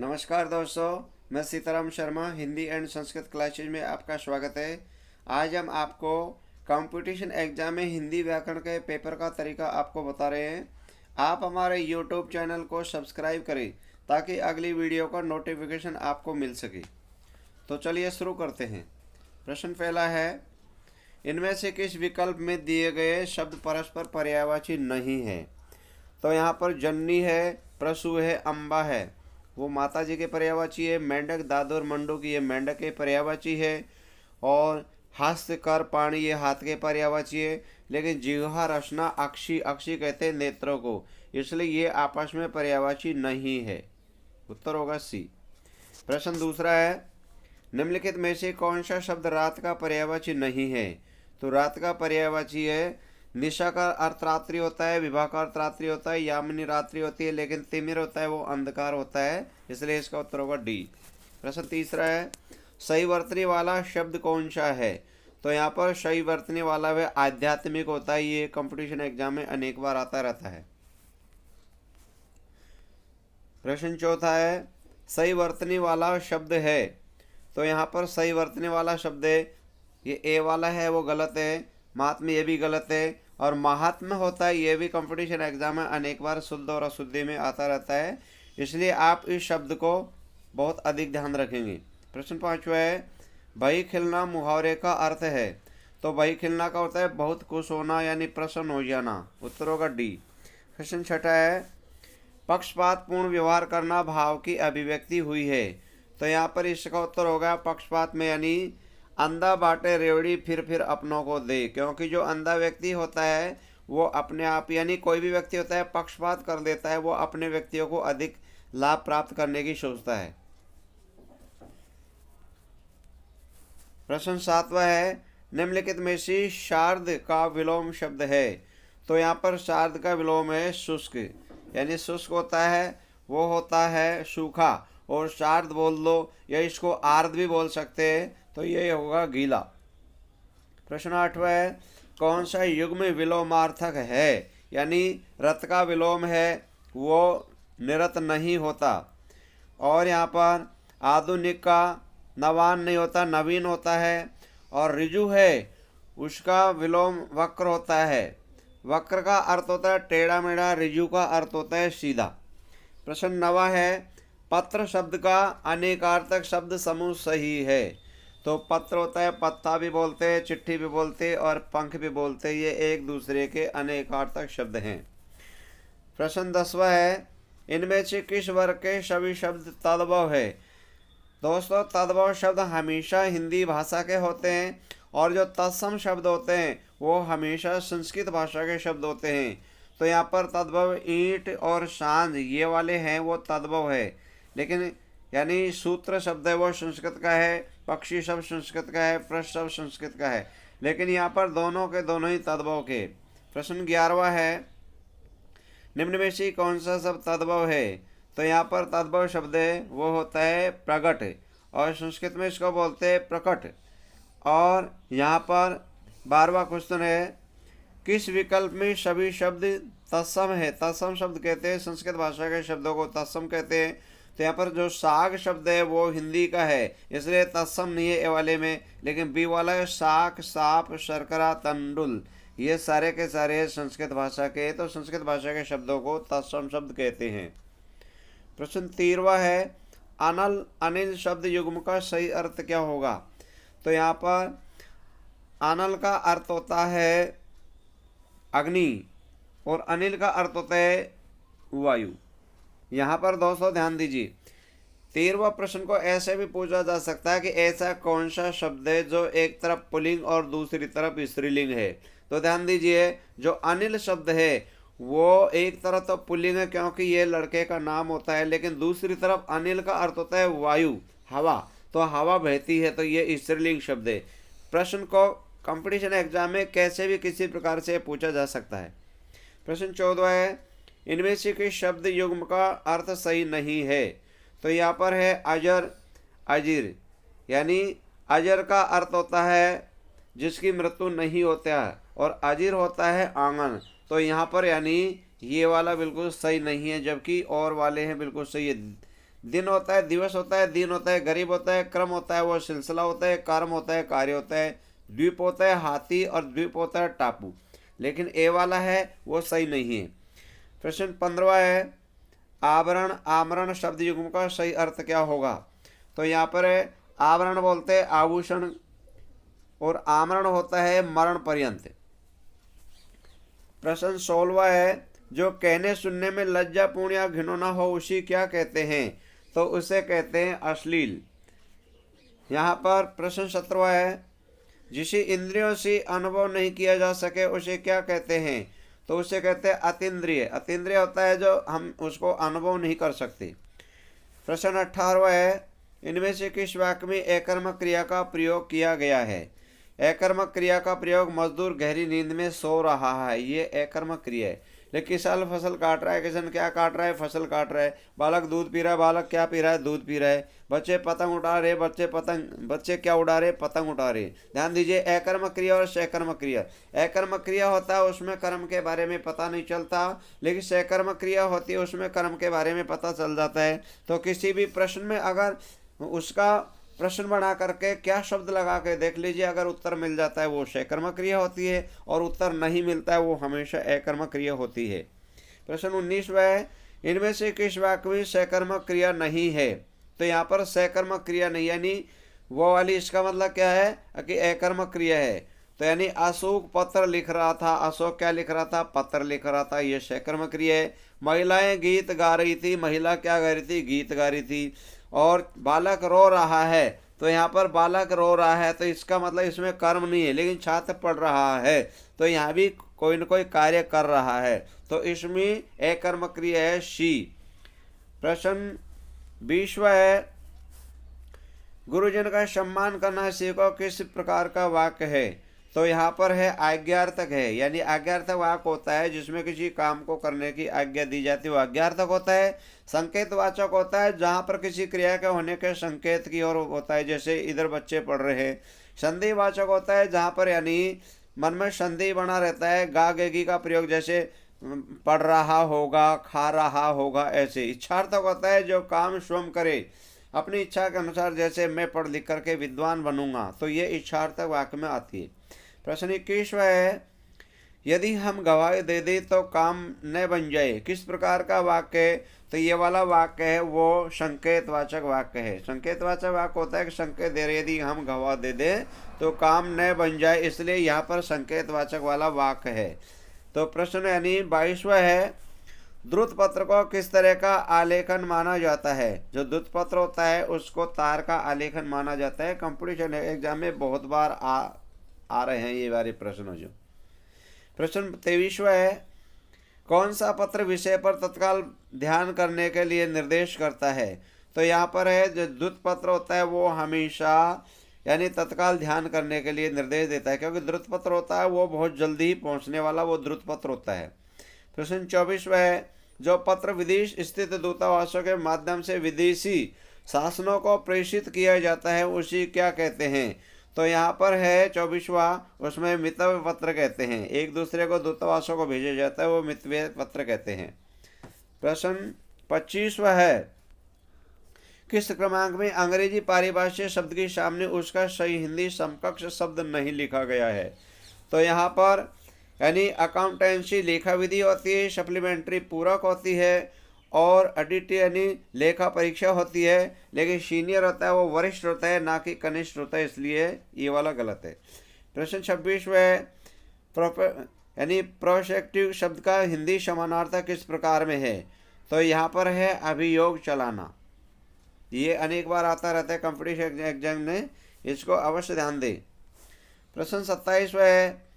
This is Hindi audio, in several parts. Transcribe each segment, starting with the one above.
नमस्कार दोस्तों, मैं सीताराम शर्मा हिंदी एंड संस्कृत क्लासेज में आपका स्वागत है। आज हम आपको कंपटीशन एग्जाम में हिंदी व्याकरण के पेपर का तरीका आपको बता रहे हैं। आप हमारे यूट्यूब चैनल को सब्सक्राइब करें ताकि अगली वीडियो का नोटिफिकेशन आपको मिल सके। तो चलिए शुरू करते हैं। प्रश्न पहला है, इनमें से किस विकल्प में दिए गए शब्द परस्पर पर्यायवाची नहीं है? तो यहाँ पर जन्नी है, प्रसू है, अम्बा है, वो माता जी के पर्यायवाची है। मेंढक, दादर, मंडूक ये मेंढक के पर्यायवाची है। और हास्य, कर, पाणी ये हाथ के पर्यायवाची है। लेकिन जिह्वा, रसना, अक्षी, अक्षी कहते हैं नेत्रों को, इसलिए ये आपस में पर्यायवाची नहीं है। उत्तर होगा सी। प्रश्न दूसरा है, निम्नलिखित में से कौन सा शब्द रात का पर्यायवाची नहीं है? तो रात का पर्यायवाची है, निशा का अर्थ रात्रि होता है, विभा का अर्थ रात्रि होता है, यामिनी रात्रि होती है, लेकिन तिमिर होता है वो अंधकार होता है, इसलिए इसका उत्तर होगा डी। प्रश्न तीसरा है, सही वर्तनी वाला शब्द कौन सा है? तो यहाँ पर सही वर्तनी वाला वह आध्यात्मिक होता है, ये कंपटीशन एग्जाम में अनेक बार आता रहता है। प्रश्न चौथा है, सही वर्तनी वाला शब्द है? तो यहाँ पर सही वर्तनी वाला शब्द है, ये ए वाला है वो गलत है, महात्म्य ये भी गलत है, और महात्म्य होता है ये भी कंपटीशन एग्जाम में अनेक बार शुद्ध और अशुद्धि में आता रहता है, इसलिए आप इस शब्द को बहुत अधिक ध्यान रखेंगे। प्रश्न पांचवा है, भई खिलना मुहावरे का अर्थ है? तो भई खिलना का होता है बहुत खुश होना यानी प्रसन्न हो जाना, उत्तर होगा डी। प्रश्न छठा है, पक्षपात पूर्ण व्यवहार करना भाव की अभिव्यक्ति हुई है? तो यहाँ पर इसका उत्तर होगा पक्षपात में यानी अंधा बाटे रेवड़ी फिर अपनों को दे, क्योंकि जो अंधा व्यक्ति होता है वो अपने आप यानी कोई भी व्यक्ति होता है पक्षपात कर देता है, वो अपने व्यक्तियों को अधिक लाभ प्राप्त करने की सोचता है। प्रश्न सातवां है, निम्नलिखित में से शार्द का विलोम शब्द है? तो यहाँ पर शार्द का विलोम है शुष्क, यानी शुष्क होता है वो होता है सूखा, और शार्द बोल दो या इसको आर्द भी बोल सकते हैं, तो ये होगा गीला। प्रश्न आठवां है, कौन सा युग्म विलोमार्थक है? यानी रत का विलोम है वो निरत नहीं होता, और यहाँ पर आधुनिक का नवान नहीं होता, नवीन होता है, और ऋजु है उसका विलोम वक्र होता है, वक्र का अर्थ होता है टेढ़ा मेढ़ा, ऋजु का अर्थ होता है सीधा। प्रश्न नवा है, पत्र शब्द का अनेकार्थक शब्द समूह सही है? तो पत्र होता है पत्ता भी बोलते हैं, चिट्ठी भी बोलते हैं, और पंख भी बोलते हैं, ये एक दूसरे के अनेकार्थक शब्द हैं। प्रश्न 10वां है, इनमें से किस वर्ग के सभी शब्द तद्भव है? दोस्तों तद्भव शब्द हमेशा हिंदी भाषा के होते हैं, और जो तत्सम शब्द होते हैं वो हमेशा संस्कृत भाषा के शब्द होते हैं। तो यहाँ पर तद्भव ईंट और सांझ ये वाले हैं वो तद्भव है, लेकिन यानी सूत्र शब्द है वो संस्कृत का है, पक्षी शब्द संस्कृत का है, प्रश्न शब्द संस्कृत का है, लेकिन यहाँ पर दोनों के दोनों ही तद्भव के। प्रश्न 11वां है, निम्न में से कौन सा शब्द तद्भव है? तो यहाँ पर तद्भव शब्द है वो होता है प्रगट, और संस्कृत में इसको बोलते हैं प्रकट। और यहाँ पर 12वां क्वेश्चन है, किस विकल्प में सभी शब्द तत्सम है? तत्सम शब्द कहते हैं संस्कृत भाषा के शब्दों को तत्सम कहते हैं। तो यहाँ पर जो साग शब्द है वो हिंदी का है, इसलिए तत्सम नहीं है ए वाले में, लेकिन बी वाला है साग, साप, शर्करा, तंडुल, ये सारे के सारे संस्कृत भाषा के, तो संस्कृत भाषा के शब्दों को तत्सम शब्द कहते हैं। प्रश्न 13वां है, अनल अनिल शब्द युग्म का सही अर्थ क्या होगा? तो यहाँ पर अनल का अर्थ होता है अग्नि, और अनिल का अर्थ होता है वायु। यहाँ पर दोस्तों ध्यान दीजिए, 13वां प्रश्न को ऐसे भी पूछा जा सकता है कि ऐसा कौन सा शब्द है जो एक तरफ पुल्लिंग और दूसरी तरफ स्त्रीलिंग है? तो ध्यान दीजिए, जो अनिल शब्द है वो एक तरफ तो पुल्लिंग है क्योंकि ये लड़के का नाम होता है, लेकिन दूसरी तरफ अनिल का अर्थ होता है वायु, हवा, तो हवा बहती है, तो ये स्त्रीलिंग शब्द है। प्रश्न को कंपटीशन एग्जाम में कैसे भी किसी प्रकार से पूछा जा सकता है। प्रश्न 14वां है, इनमें से किस शब्द युग्म का अर्थ सही नहीं है? तो यहाँ पर है अजर, अजीर, यानी अजर का अर्थ होता है जिसकी मृत्यु नहीं होता है, और अजीर होता है आंगन, तो यहाँ पर यानी ये वाला बिल्कुल सही नहीं है, जबकि और वाले हैं बिल्कुल सही है। दिन होता है, दिवस होता है, दिन होता है, गरीब होता है, क्रम होता है, वो सिलसिला होता है, कर्म होता है, कार्य होता है, द्वीप होता है हाथी, और द्वीप होता है टापू। लेकिन ए वाला है वो सही नहीं है। प्रश्न 15 है, आवरण आमरण शब्द युग्म का सही अर्थ क्या होगा? तो यहाँ पर है आवरण बोलते हैं आभूषण, और आमरण होता है मरण पर्यंत। प्रश्न 16 है, जो कहने सुनने में लज्जापूर्ण या घिनौना हो उसी क्या कहते हैं? तो उसे कहते हैं अश्लील। यहाँ पर प्रश्न 17 है, जिसे इंद्रियों से अनुभव नहीं किया जा सके उसे क्या कहते हैं? तो उसे कहते हैं अतीन्द्रिय। अतीन्द्रिय होता है जो हम उसको अनुभव नहीं कर सकते। प्रश्न 18 है, इनमें से किस वाक्य में एकर्मक क्रिया का प्रयोग किया गया है? एकर्मक क्रिया का प्रयोग मजदूर गहरी नींद में सो रहा है, ये एकर्मक क्रिया है। लेकिन किसान फसल काट रहा है, किसान क्या काट रहा है? फसल काट रहा है। बालक दूध पी रहा है, बालक क्या पी रहा है? दूध पी रहा है। बच्चे पतंग उड़ा रहे, बच्चे क्या उड़ा रहे? पतंग उड़ा रहे। ध्यान दीजिए, एकर्मक क्रिया और सकर्मक क्रिया। एकर्मक क्रिया होता है उसमें कर्म के बारे में पता नहीं चलता, लेकिन सकर्मक क्रिया होती है उसमें कर्म के बारे में पता चल जाता है। तो किसी भी प्रश्न में अगर उसका प्रश्न बना करके क्या शब्द लगा के देख लीजिए, अगर उत्तर मिल जाता है वो सकर्मक क्रिया होती है, और उत्तर नहीं मिलता है वो हमेशा एकर्मक क्रिया होती है। प्रश्न 19 है, इनमें से किस वाक्य में सकर्मक क्रिया नहीं है? तो यहाँ पर सकर्मक क्रिया नहीं, यानी वो वाली, इसका मतलब क्या है कि एकर्मक क्रिया है। तो यानी अशोक पत्र लिख रहा था, अशोक क्या लिख रहा था? पत्र लिख रहा था, ये सकर्मक क्रिया है। महिलाएं गीत गा रही थी, महिला क्या गा रही थी? गीत गा रही थी। और बालक रो रहा है, तो यहाँ पर बालक रो रहा है, तो इसका मतलब इसमें कर्म नहीं है, लेकिन छात्र पढ़ रहा है, तो यहाँ भी कोई न कोई कार्य कर रहा है, तो इसमें एकर्म क्रिया है शी। प्रश्न 20 है, गुरुजन का सम्मान करना सीखो किस प्रकार का वाक्य है? तो यहाँ पर है आज्ञार्थक है, यानी आज्ञार्थक वाक्य होता है जिसमें किसी काम को करने की आज्ञा दी जाती है, वो आज्ञार्थक होता है। संकेतवाचक होता है जहाँ पर किसी क्रिया के होने के संकेत की ओर होता है, जैसे इधर बच्चे पढ़ रहे हैं। संधिवाचक होता है जहाँ पर यानी मन में संधि बना रहता है, गा गेगी का प्रयोग, जैसे पढ़ रहा होगा, खा रहा होगा, ऐसे। इच्छार्थक होता है जो काम स्वयं करे अपनी इच्छा के अनुसार, जैसे मैं पढ़ लिख करके विद्वान बनूंगा, तो ये इच्छार्थक वाक्य में आती है। प्रश्न 21 है, यदि हम गवाही दे दें तो काम न बन जाए, किस प्रकार का वाक्य है? तो ये वाला वाक्य है वो संकेतवाचक वाक्य है। संकेतवाचक वाक्य होता है कि संकेत दे रहे, यदि हम गवाह दे दें तो काम न बन जाए, इसलिए यहाँ पर संकेतवाचक वाला वाक्य है। तो प्रश्न यानी 22वां है, द्रुत पत्र को किस तरह का आलेखन माना जाता है? जो द्रुत पत्र होता है उसको तार का आलेखन माना जाता है। कंपटीशन एग्जाम में बहुत बार आ रहे हैं ये वाले प्रश्न। जो प्रश्न 23वां है, कौन सा पत्र विषय पर तत्काल ध्यान करने के लिए निर्देश करता है? तो यहाँ पर है जो द्रुत पत्र होता है वो हमेशा यानी तत्काल ध्यान करने के लिए निर्देश देता है, क्योंकि द्रुत पत्र होता है वो बहुत जल्दी ही पहुँचने वाला वो द्रुत पत्र होता है। प्रश्न 24वां है, जो पत्र विदेश स्थित दूतावासों के माध्यम से विदेशी शासनों को प्रेषित किया जाता है उसी क्या कहते हैं? तो यहाँ पर है 24वां, उसमें मितव्य पत्र कहते हैं। एक दूसरे को दूतावासों को भेजा जाता है वो मितव्य पत्र कहते हैं। प्रश्न 25वां है, किस क्रमांक में अंग्रेजी पारिभाषिक शब्द के सामने उसका सही हिंदी समकक्ष शब्द नहीं लिखा गया है? तो यहाँ पर यानी अकाउंटेंसी लेखा विधि होती है, सप्लीमेंट्री पूरक होती है, और एडिट यानी लेखा परीक्षा होती है, लेकिन सीनियर होता है वो वरिष्ठ होता है ना कि कनिष्ठ होता है, इसलिए ये वाला गलत है। प्रश्न 26 में यानी प्रोस्पेक्टिव शब्द का हिंदी समानार्थक किस प्रकार में है? तो यहाँ पर है अभियोग चलाना। ये अनेक बार आता रहता है कंपटीशन एग्जाम में, इसको अवश्य ध्यान दें। प्रश्न 27 है,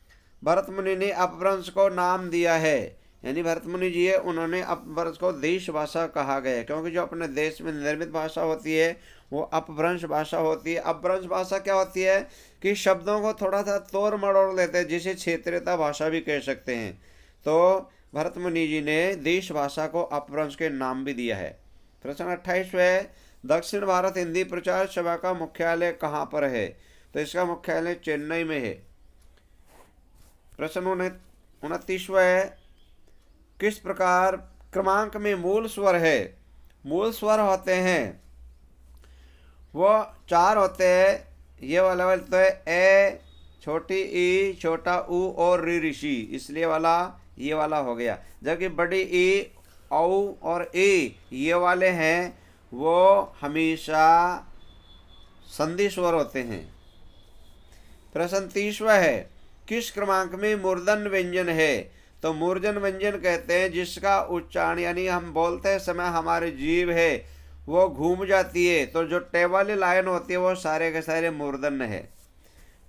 भरत मुनि ने अपभ्रंश को नाम दिया है, यानी भरत मुनि जी है उन्होंने अपभ्रंश को देश भाषा कहा गया है, क्योंकि जो अपने देश में निर्मित भाषा होती है वो अपभ्रंश भाषा होती है। अपभ्रंश भाषा क्या होती है कि शब्दों को थोड़ा सा तोड़ मरोड़ लेते हैं, जिसे क्षेत्रीयता भाषा भी कह सकते हैं। तो भरत मुनि जी ने देश भाषा को अपभ्रंश के नाम भी दिया है। प्रश्न 28 है, दक्षिण भारत हिंदी प्रचार सभा का मुख्यालय कहाँ पर है? तो इसका मुख्यालय चेन्नई में है। प्रश्न 29 है, किस प्रकार क्रमांक में मूल स्वर है मूल स्वर होते हैं वो 4 होते हैं। ये वाला तो है ए, छोटी ई, छोटा ऊ और री ऋषि, इसलिए वाला ये वाला हो गया। जबकि बड़ी ई, औ और ए ये वाले हैं वो हमेशा संधि स्वर होते हैं। प्रश्न 30वां है, किस क्रमांक में मूर्धन व्यंजन है? तो मूर्धन व्यंजन कहते हैं जिसका उच्चारण यानी हम बोलते समय हमारी जीभ है वो घूम जाती है, तो जो टे वाली लाइन होती है वो सारे के सारे मूर्धन है।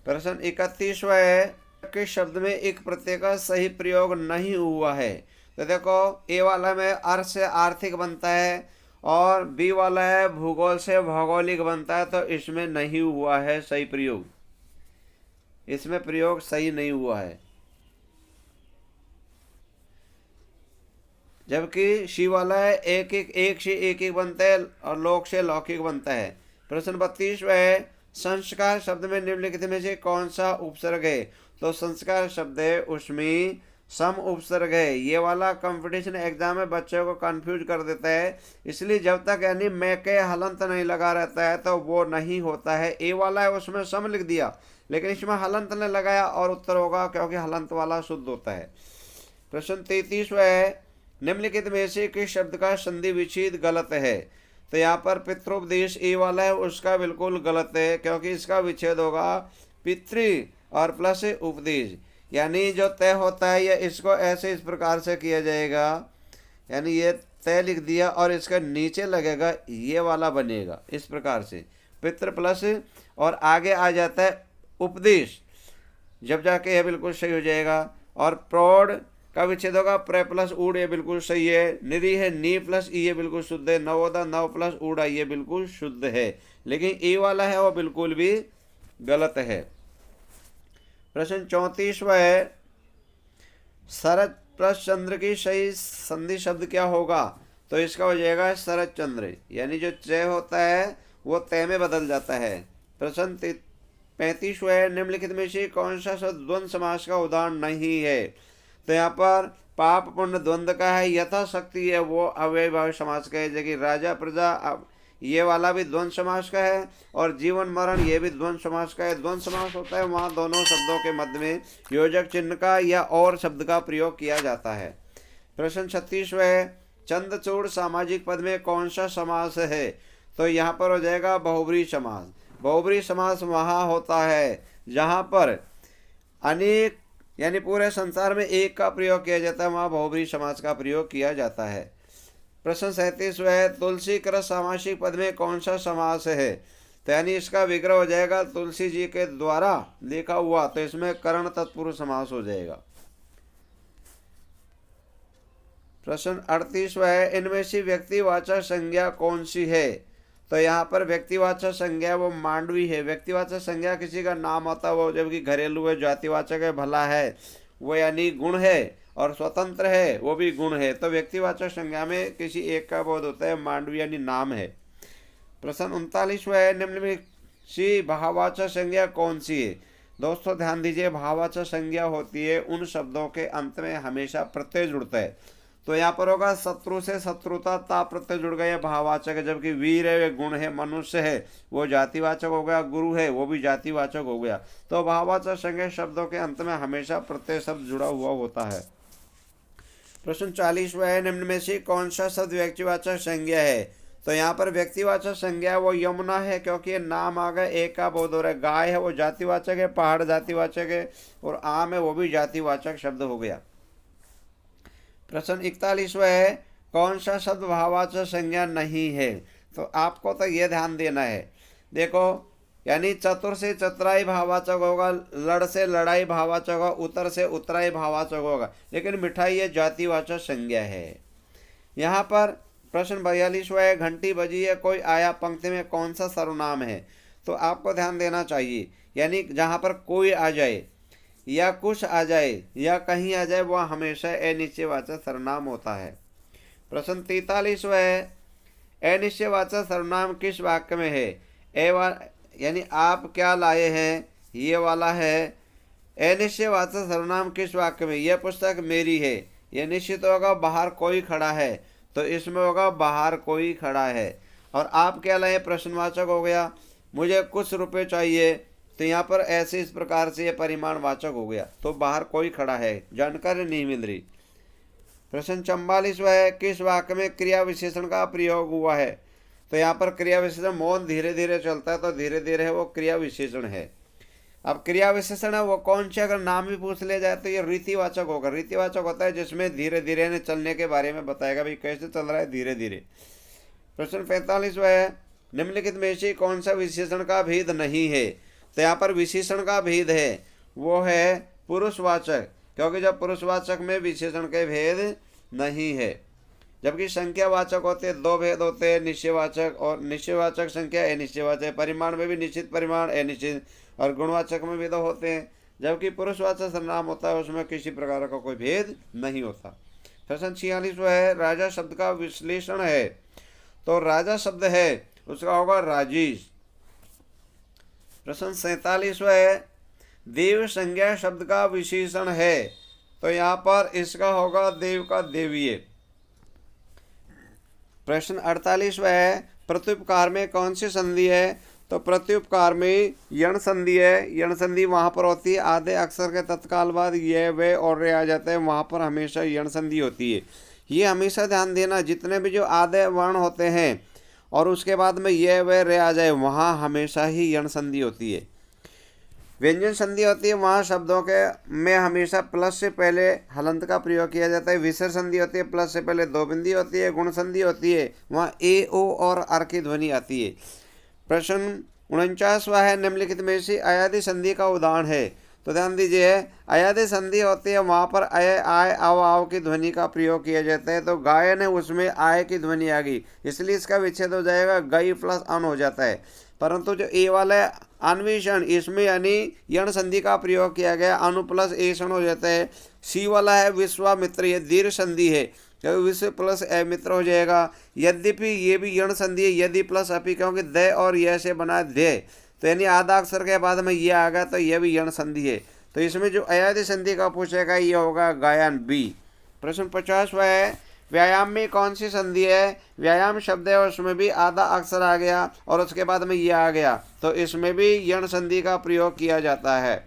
प्रश्न 31वां है, किस शब्द में एक प्रत्यय का सही प्रयोग नहीं हुआ है? तो देखो ए वाला में अर्थ से आर्थिक बनता है और बी वाला है भूगोल से भौगोलिक बनता है, तो इसमें नहीं हुआ है सही प्रयोग, इसमें प्रयोग सही नहीं हुआ है। जबकि शी वाला है एक से एक बनता है और लोक से लौकिक बनता है। प्रश्न 32वां है, संस्कार शब्द में निम्नलिखित में से कौन सा उपसर्ग है? तो संस्कार शब्द है उसमें सम उपसर्ग है। ये वाला कंपटीशन एग्जाम में बच्चों को कंफ्यूज कर देता है, इसलिए जब तक यानी मैं के हलंत नहीं लगा रहता है तो वो नहीं होता है। ए वाला है उसमें सम लिख दिया लेकिन इसमें हलंत ने लगाया और उत्तर होगा क्योंकि हलंत वाला शुद्ध होता है। प्रश्न 33वां है, निम्नलिखित में से किस शब्द का संधि विच्छेद गलत है? तो यहाँ पर पितृपदेश ए वाला है उसका बिल्कुल गलत है क्योंकि इसका विच्छेद होगा पितृ और प्लस उपदेश, यानी जो तय होता है या इसको ऐसे इस प्रकार से किया जाएगा, यानी ये तय लिख दिया और इसका नीचे लगेगा ये वाला बनेगा इस प्रकार से पितृ प्लस और आगे आ जाता है उपदेश, जब जाके यह बिल्कुल सही हो जाएगा। और प्रौढ़ का विच्छेद होगा प्र प्लस ऊड़, ये बिल्कुल सही है। निरी है नी प्लस ई, ये बिल्कुल शुद्ध है। नवोदा नव प्लस ऊड़ा, ये बिल्कुल शुद्ध है, लेकिन ए वाला है वो बिल्कुल भी गलत है। प्रश्न 34वां है, शरद प्लस चंद्र की सही संधि शब्द क्या होगा? तो इसका हो जाएगा शरद चंद्र, यानी जो चय होता है वो तय में बदल जाता है। प्रश्न 35वां है, निम्नलिखित में से कौन सा शब्द द्वंद्व समास का उदाहरण नहीं है? तो यहाँ पर पाप पुण्य द्वंद्व का है, यथाशक्ति है वो अव्ययभावी समास का है। जबकि राजा प्रजा ये वाला भी द्वंद्व समास का है और जीवन मरण ये भी द्वंद्व समास का है। द्वंद्व समास होता है वहाँ दोनों शब्दों के मध्य में योजक चिन्ह का या और शब्द का प्रयोग किया जाता है। प्रश्न 36वां है, चंद्रचूड़ सामाजिक पद में कौन सा समास है? तो यहाँ पर हो जाएगा बहुब्रीहि समास। बहुब्रीहि समास वहाँ होता है जहाँ पर अनेक यानी पूरे संसार में एक का प्रयोग किया जाता है, वहाँ बहुब्रीहि समास का प्रयोग किया जाता है। प्रश्न 37वां है, तुलसी कर सामासिक पद में कौन सा समास है? तो यानी इसका विग्रह हो जाएगा तुलसी जी के द्वारा लिखा हुआ, तो इसमें करण तत्पुरुष समास हो जाएगा। प्रश्न 38वां है, इनमें से व्यक्तिवाचक संज्ञा कौन सी है? तो यहाँ पर व्यक्तिवाचक संज्ञा वो मांडवी है। व्यक्तिवाचक संज्ञा किसी का नाम होता है वो, जबकि घरेलू है, जातिवाचक है, भला है वो यानी गुण है, और स्वतंत्र है वो भी गुण है। तो व्यक्तिवाचक संज्ञा में किसी एक का बोध होता है, मांडवी यानी नाम है। प्रश्न 39वां है, निम्न में सी भाववाचक संज्ञा कौन सी है? दोस्तों ध्यान दीजिए, भाववाचक संज्ञा होती है उन शब्दों के अंत में हमेशा प्रत्यय जुड़ता है। तो यहाँ पर होगा शत्रु से शत्रुता ता प्रत्यय जुड़ गया, भाववाचक है। जबकि वीर है वे गुण है, मनुष्य है वो जातिवाचक हो गया, गुरु है वो भी जातिवाचक हो गया। तो भाववाचक संज्ञा शब्दों के अंत में हमेशा प्रत्यय शब्द जुड़ा हुआ होता है। प्रश्न 40वां है, निम्न में से कौन सा शब्द व्यक्तिवाचक संज्ञा है? तो यहाँ पर व्यक्तिवाचक संज्ञा वो यमुना है क्योंकि ये नाम आ गया, एक का बोध हो रहा है। गाय है वो जातिवाचक है, पहाड़ जातिवाचक है, और आम है वो भी जातिवाचक शब्द हो गया। प्रश्न 41वां है, कौन सा शब्द भाववाचक संज्ञा नहीं है? तो आपको तो ये ध्यान देना है, देखो यानी चतुर से चतुराई भाववाचक होगा, लड़ से लड़ाई भाववाचक होगा, उतर से उतराई भाववाचक होगा, लेकिन मिठाई ये जातिवाचक संज्ञा है। यहाँ पर प्रश्न 42वां है, घंटी बजी है कोई आया पंक्ति में कौन सा सर्वनाम है? तो आपको ध्यान देना चाहिए, यानी जहाँ पर कोई आ जाए या कुछ आ जाए या कहीं आ जाए वह हमेशा अनिश्चयवाचक सर्वनाम होता है। प्रश्न 43वां है, अनिश्चयवाचक सर्वनाम किस वाक्य में है? यानी आप क्या लाए हैं ये वाला है। अनिश्चयवाचक सर्वनाम किस वाक्य में? यह पुस्तक मेरी है, यह निश्चित होगा बाहर कोई खड़ा है, तो इसमें होगा बाहर कोई खड़ा है। और आप क्या लाए, प्रश्नवाचक हो गया, मुझे कुछ रुपए चाहिए, तो यहाँ पर ऐसे इस प्रकार से ये परिमाणवाचक हो गया, तो बाहर कोई खड़ा है, जानकारी नहीं मिल रही। प्रश्न 44 है, किस वाक्य में क्रिया विशेषण का प्रयोग हुआ है? तो यहाँ पर क्रिया विशेषण मौन धीरे धीरे चलता है, तो धीरे धीरे है वो क्रिया विशेषण है। अब क्रिया विशेषण है वो कौन से, अगर नाम भी पूछ ले जाए तो ये रीतिवाचक होगा। रीतिवाचक होता है जिसमें धीरे धीरे चलने के बारे में बताएगा, भाई कैसे चल रहा है धीरे धीरे। प्रश्न 45 है, निम्नलिखित में से कौन सा विशेषण का भेद नहीं है? तो यहाँ पर विशेषण का भेद है वो है पुरुषवाचक, क्योंकि जब पुरुषवाचक में विशेषण के भेद नहीं है, जबकि संख्यावाचक होते दो भेद होते हैं, निश्चयवाचक और निश्चयवाचक संख्या, अनिश्चयवाचक। परिमाण में भी निश्चित परिमाण, अनिश्चित, और गुणवाचक में भी दो होते हैं, जबकि पुरुषवाचक सर्वनाम होता है उसमें किसी प्रकार का कोई भेद नहीं होता। प्रश्न 46 है, राजा शब्द का विश्लेषण है। तो राजा शब्द है उसका होगा राजीज। प्रश्न 47 है, देव संज्ञा शब्द का विशेषण है। तो यहाँ पर इसका होगा देव का देवीय। प्रश्न 48 है, प्रत्युपकार में कौन सी संधि है? तो प्रत्युपकार में यण संधि है। यण संधि वहाँ पर होती है आधे अक्षर के तत्काल बाद ये वे और रे आ जाते हैं, वहाँ पर हमेशा यण संधि होती है। ये हमेशा ध्यान देना, जितने भी जो आधे वर्ण होते हैं और उसके बाद में ये वे रे आ जाए, वहाँ हमेशा ही यण संधि होती है। व्यंजन संधि होती है, वहाँ शब्दों के में हमेशा प्लस से पहले हलंत का प्रयोग किया जाता है। विसर्ग संधि होती है, प्लस से पहले दो बिंदी होती है। गुण संधि होती है, वहाँ ए ओ और अर की ध्वनि आती है। प्रश्न 49 है, निम्नलिखित में से अयादि संधि का उदाहरण है। तो ध्यान दीजिए, अयादि संधि होती है वहाँ पर अय आय आव आव की ध्वनि का प्रयोग किया जाता है। तो गायन है उसमें आय की ध्वनि आ गई, इसलिए इसका विच्छेद हो जाएगा, गई प्लस अन हो जाता है। परंतु जो ए वाला अन्वेषण, इसमें यानी यण संधि का प्रयोग किया गया, अनु प्लस एषण हो जाता है। सी वाला है विश्वामित्र, ये दीर्घ संधि है, विश्व प्लस मित्र हो जाएगा। यद्यपि ये भी यण संधि है, यदि प्लस अपि, क्योंकि द और यह से बना दे, तो यानी आधा अक्षर के बाद में ये आ गया, तो यह भी यण संधि है। तो इसमें जो अयादि संधि का पूछेगा ये होगा गायन बी। प्रश्न 50 है, व्यायाम में कौन सी संधि है? व्यायाम शब्द है उसमें भी आधा अक्षर आ गया और उसके बाद में ये आ गया, तो इसमें भी यण संधि का प्रयोग किया जाता है।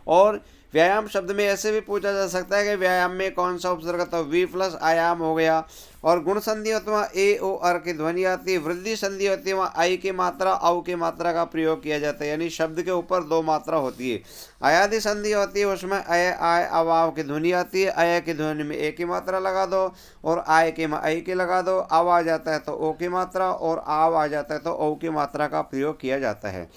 और व्यायाम शब्द में ऐसे भी पूछा जा सकता है कि व्यायाम में कौन सा उपसर्ग, तो वी प्लस आयाम हो गया। और गुण संधि होती है वहाँ ए ओ अर की ध्वनि आती है। वृद्धि संधि होती है वहाँ आई की मात्रा औ की मात्रा का प्रयोग किया जाता है, यानी शब्द के ऊपर दो मात्रा होती है। अयादि संधि होती है उसमें अय आय अवाव की ध्वनि आती है। अय की ध्वनि में ए की मात्रा लगा दो और आय के में आई की लगा दो, आव आ जाता है तो ओ की मात्रा, और आव आ जाता है तो ओ की मात्रा का प्रयोग किया जाता है।